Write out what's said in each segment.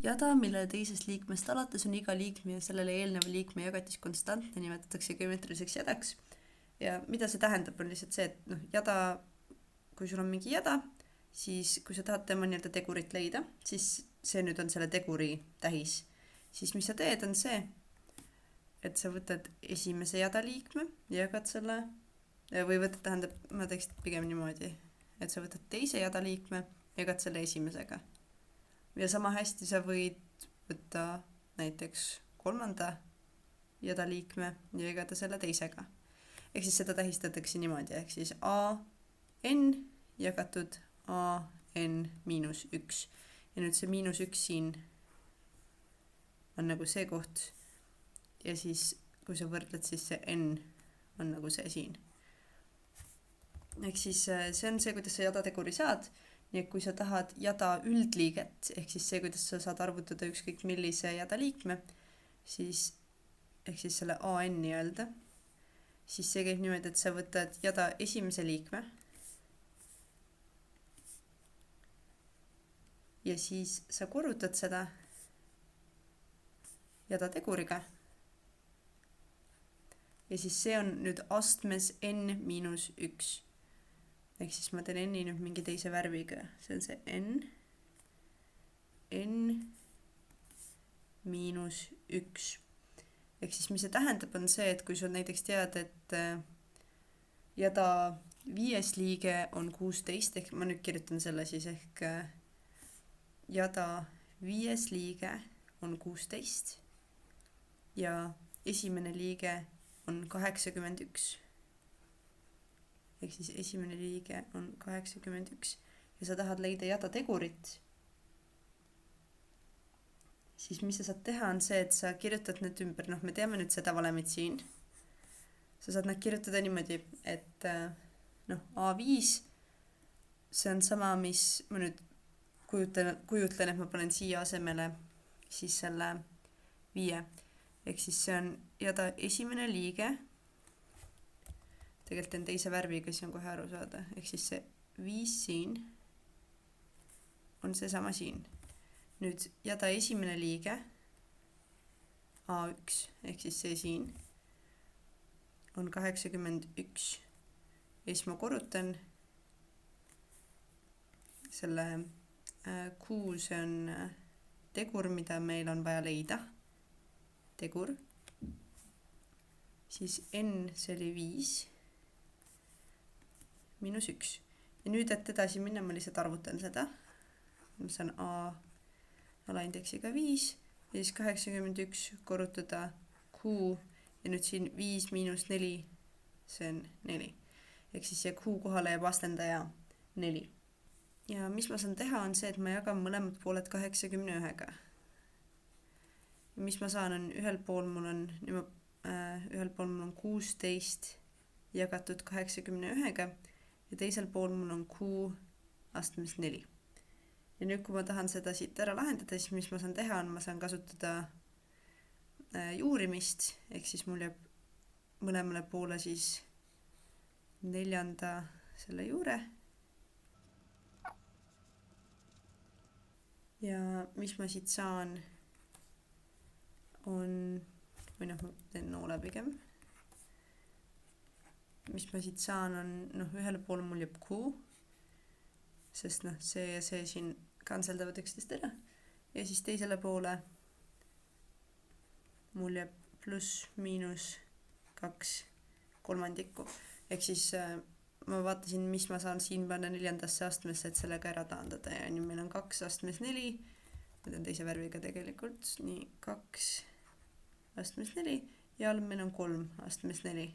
Jada, mille teisest liikmest alates on iga liikme ja sellele eelneva liikme jagatis konstantne, nimetatakse geometriliseks jadaks. Ja mida see tähendab, on lihtsalt see, et jada, kui sul on mingi jada, siis kui sa tahad tema nii-öelda tegurit leida, siis see nüüd on selle teguri tähis. Siis mis sa teed, on see, et sa võtad esimese jada liikme ja jagad selle, või tähendab, ma teeks pigem niimoodi, et sa võtad teise jada liikme ja jagad selle esimesega. Ja sama hästi sa võid võtta näiteks kolmanda jada liikme ja jagada selle teisega. Ehk siis seda tähistatakse niimoodi, ehk siis AN jagatud AN miinus 1. Ja nüüd see miinus 1 siin on nagu see koht. Ja siis, kui sa võrdled, siis see N on nagu see siin. Ehk siis see on see, kuidas sa jada teguri saad. Nii et kui sa tahad jada üldliiget, ehk siis see, kuidas sa saad arvutada ükskõik millise jada liikme, siis, ehk siis selle AN nii-öelda, siis see käib niimoodi, et sa võtad jada esimese liikme ja siis sa korrutad seda jada teguriga. Ja siis see on nüüd astmes N miinus 1. Ehk siis ma teen N-i nüüd mingi teise värviga. See on see N miinus 1. Ehk siis mis see tähendab, on see, et kui sul näiteks tead, et jada 5 liige on 16, ehk ma nüüd kirjutan selle siis, ehk jada 5 liige on 16 ja esimene liige on 81. Ehk siis esimene liige on 81 ja sa tahad leida jada tegurit, siis mis sa saad teha, on see, et sa kirjutad need ümber. Me teame nüüd seda valemit siin. Sa saad need kirjutada niimoodi, et A5, see on sama, mis ma nüüd kujutlen, et ma panen siia asemele siis selle 5. Ehk siis see on jada esimene liige. Tegelikult on teise värviga, siis on kohe aru saada. Ehk siis see 5 siin on see sama siin. Nüüd jada esimene liige A1, ehk siis see siin on 81. Ja siis ma korrutan selle Q, see on tegur, mida meil on vaja leida. Tegur. Siis N, see oli 5. Miinus 1. Ja nüüd, et edasi minna, ma lihtsalt arvutan seda. Ma saan alaindeksiga 5 ja siis 81 korrutada Q ja nüüd siin 5 miinus 4, see on 4. Ehk siis see Q kohale jääb astendaja 4. Ja mis ma saan teha, on see, et ma jagan mõlemad pooled 81-ga. Ja mis ma saan, on ühel pool mul on 16 jagatud 81-ga ja teisel pool mul on Q astmes 4. Ja nüüd, kui ma tahan seda siit ära lahendada, siis mis ma saan teha, on ma saan kasutada juurimist, ehk siis mul jääb mõlemale poole siis 4. selle juure. Ja mis ma siit saan, on, või ma teen noole pigem. Mis ma siit saan, on, ühele poole mul jääb Q, sest see ja see siin kanseldavad üksteist ära. Ja siis teisele poole mul jääb pluss miinus 2/3. Ehk siis ma vaatasin, mis ma saan siin panna 4. astmesse, et sellega ära taandada. Ja nüüd meil on 2 astmes 4. Ma teen teise värviga tegelikult. Nii, 2 astmes 4 ja all meil on 3 astmes 4.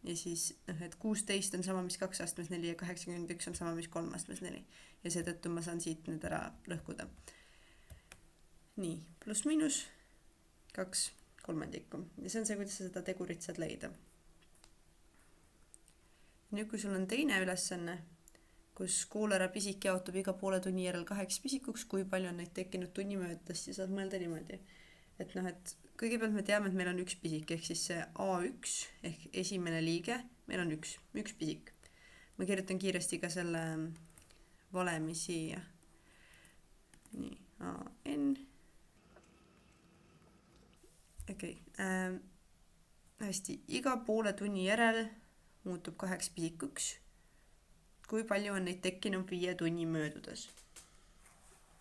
Ja siis, et 16 on sama, mis 2 astmes 4 ja 81 on sama, mis 3 astmes 4. Ja seetõttu ma saan siit nüüd ära lõhkuda. Nii, pluss miinus 2/3. Ja see on see, kuidas sa seda tegurit saad leida. Nüüd, kui sul on teine ülesanne, kus koolera pisik jaotub iga poole tunni järel 8 pisikuks, kui palju on neid tekkinud tunni möödas, siis saad mõelda niimoodi. Et kõigepealt me teame, et meil on üks pisik, ehk siis see A1 ehk esimene liige, meil on üks pisik. Ma kirjutan kiiresti ka selle valemi siia. Nii, AN Hästi, iga poole tunni järel muutub 2 pisikuks. Kui palju on neid tekkinud 5 tunni möödudes?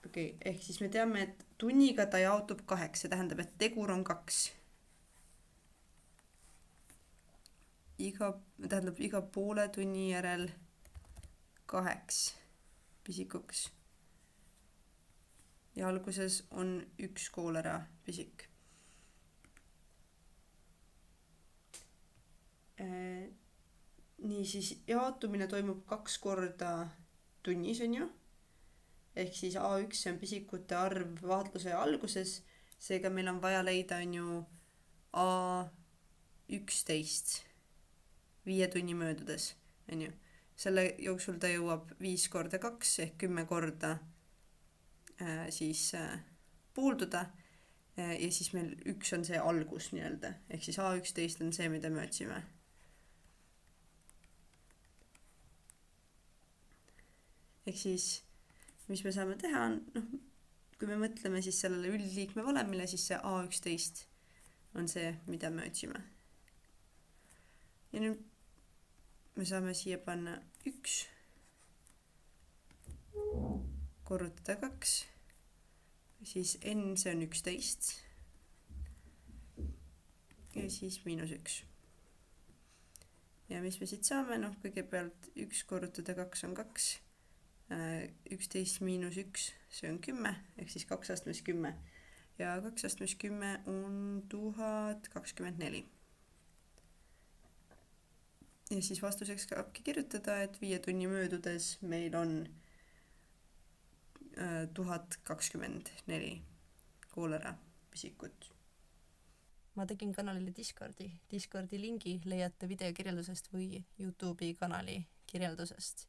Okei, ehk siis me teame, et tunniga ta jaotub 2, see tähendab, et tegur on 2. Iga poole tunni järel 2 pisikuks. Ja alguses on 1 koolera pisik. Nii siis jaotumine toimub 2 korda tunnis, on ju? Ehk siis A1 on pisikute arv vaatluse alguses, seega meil on vaja leida on ju A11 5 tunni möödudes, on ju. Selle jooksul ta jõuab 5 korda 2 ehk 10 korda puulduda ja siis meil 1 on see algus nii-öelda, ehk siis A11 on see, mida me otsime. Ehk siis mis me saame teha on, kui me mõtleme siis sellele üldliikme valemile, siis see A11 on see, mida me otsime. Ja nüüd me saame siia panna 1, korrutada 2, siis n see on 11 ja siis -1. Ja mis me siit saame, kõigepealt 1 korrutada 2 on 2, 11 miinus 1, see on 10, ehk siis 2 astmes 10. Ja 2 astmes 10 on 1024. Ja siis vastuseks saabki kirjutada, et 5 tunni möödudes meil on 1024 koolera pisikut. Ma tegin kanalile Discordi lingi leiate video kirjeldusest või YouTube'i kanali kirjeldusest.